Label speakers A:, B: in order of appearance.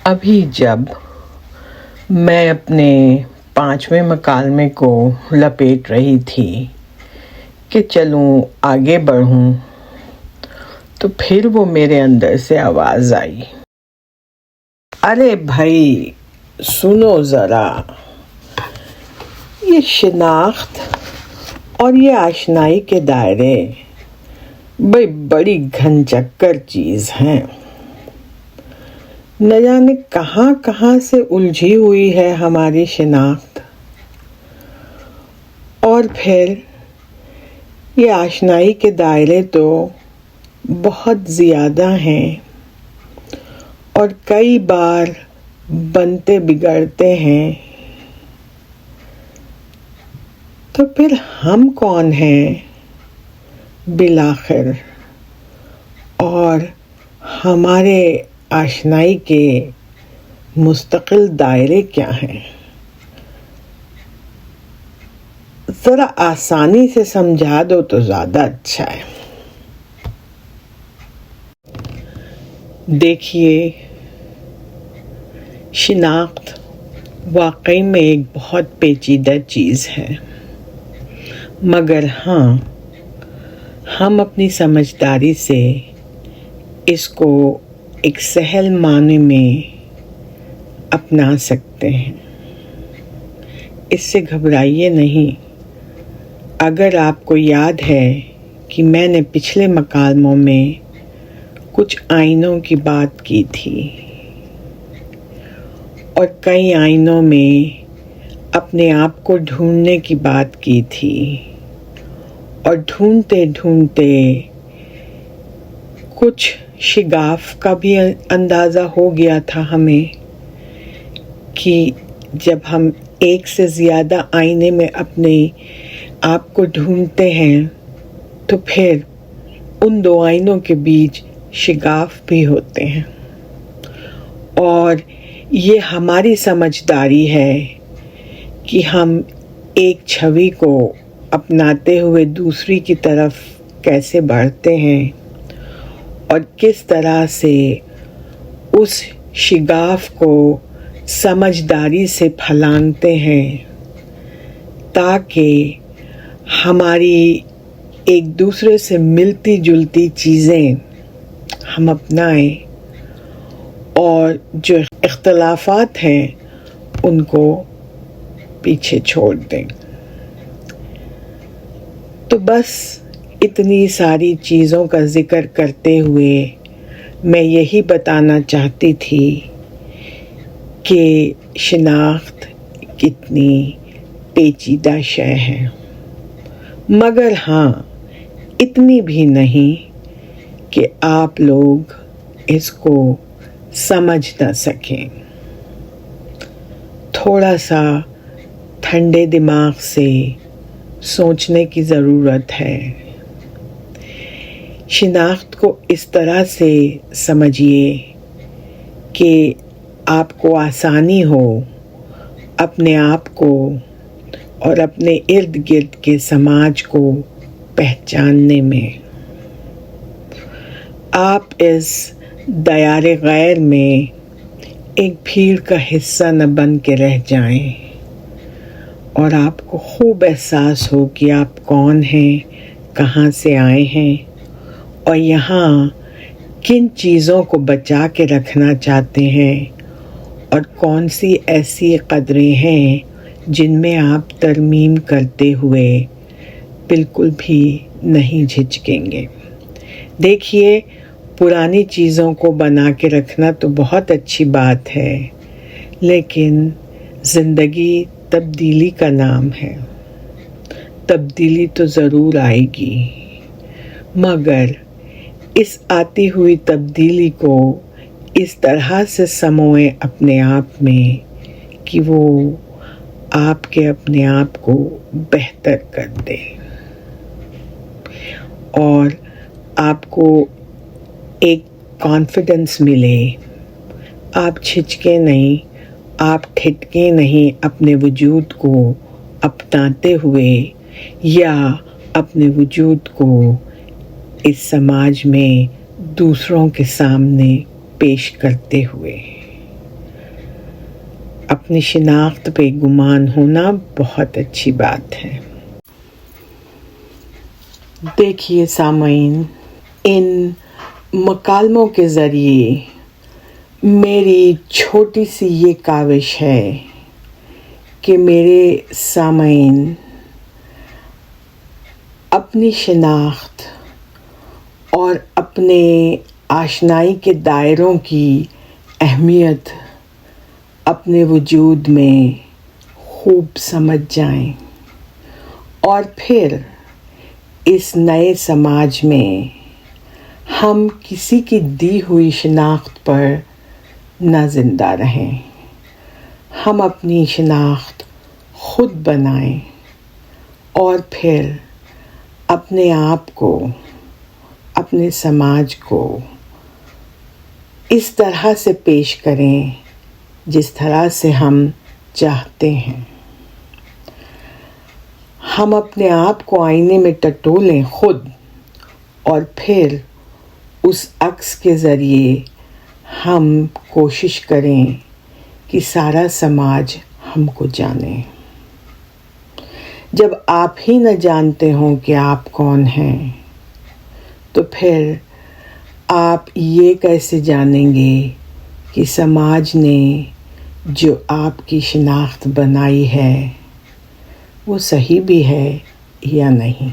A: अभी जब मैं अपने 5वें मकालमे को लपेट रही थी कि चलूँ आगे बढ़ूँ, तो फिर वो मेरे अंदर से आवाज़ आई, अरे भाई सुनो ज़रा, ये शिनाख्त और ये आशनाई के दायरे बड़ी घनचक्कर चीज़ हैं। न जाने कहाँ कहाँ से उलझी हुई है हमारी शिनाख्त, और फिर ये आशनाई के दायरे तो बहुत ज़्यादा हैं और कई बार बनते बिगड़ते हैं। तो फिर हम कौन हैं बिलाखिर, और हमारे आशनाई के मुस्तकिल दायरे क्या हैं? ज़रा आसानी से समझा दो तो ज़्यादा अच्छा है। देखिए, शिनाख्त वाकई में एक बहुत पेचीदा चीज़ है, मगर हाँ, हम अपनी समझदारी से इसको एक सहल माने में अपना सकते हैं। इससे घबराइए नहीं। अगर आपको याद है कि मैंने पिछले मकालमों में कुछ आईनों की बात की थी और कई आईनों में अपने आप को ढूंढने की बात की थी, और ढूंढते ढूंढते कुछ शिगाफ का भी अंदाज़ा हो गया था हमें कि जब हम एक से ज़्यादा आईने में अपने आप को ढूंढते हैं तो फिर उन दो आईनों के बीच शिगाफ भी होते हैं। और ये हमारी समझदारी है कि हम एक छवि को अपनाते हुए दूसरी की तरफ कैसे बढ़ते हैं और किस तरह से उस शिगाफ को समझदारी से फलांगते हैं ताकि हमारी एक दूसरे से मिलती जुलती चीज़ें हम अपनाएं और जो इख्तलाफात हैं उनको पीछे छोड़ दें। तो बस इतनी सारी चीज़ों का ज़िक्र करते हुए मैं यही बताना चाहती थी कि शिनाख्त कितनी पेचीदा शय है, मगर हाँ, इतनी भी नहीं कि आप लोग इसको समझ ना सकें। थोड़ा सा ठंडे दिमाग से सोचने की ज़रूरत है। शिनाख्त को इस तरह से समझिए कि आपको आसानी हो अपने आप को और अपने इर्द गिर्द के समाज को पहचानने में। आप इस दयारे गैर में एक भीड़ का हिस्सा न बन के रह जाएं और आपको खूब एहसास हो कि आप कौन हैं, कहाँ से आए हैं और यहाँ किन चीज़ों को बचा के रखना चाहते हैं और कौन सी ऐसी कदरें हैं जिनमें आप तरमीम करते हुए बिल्कुल भी नहीं झिझकेंगे। देखिए, पुरानी चीज़ों को बना के रखना तो बहुत अच्छी बात है, लेकिन ज़िंदगी तब्दीली का नाम है। तब्दीली तो ज़रूर आएगी, मगर इस आती हुई तब्दीली को इस तरह से समोए अपने आप में कि वो आपके अपने आप को बेहतर कर दे और आपको एक कॉन्फिडेंस मिले। आप झिझके नहीं, आप ठिठके नहीं अपने वजूद को अपनाते हुए या अपने वजूद को इस समाज में दूसरों के सामने पेश करते हुए। अपनी शिनाख्त पे गुमान होना बहुत अच्छी बात है। देखिए सामईन, इन मकालमों के ज़रिए मेरी छोटी सी ये काविश है कि मेरे सामईन अपनी शिनाख्त और अपने आशनाई के दायरों की अहमियत अपने वजूद में खूब समझ जाएं और फिर इस नए समाज में हम किसी की दी हुई शिनाख्त पर न जिंदा रहें। हम अपनी शिनाख्त खुद बनाएं और फिर अपने आप को, अपने समाज को इस तरह से पेश करें जिस तरह से हम चाहते हैं। हम अपने आप को आईने में टटोलें खुद और फिर उस अक्स के ज़रिए हम कोशिश करें कि सारा समाज हमको जाने। जब आप ही न जानते हो कि आप कौन हैं, तो फिर आप ये कैसे जानेंगे कि समाज ने जो आपकी शिनाख्त बनाई है वो सही भी है या नहीं।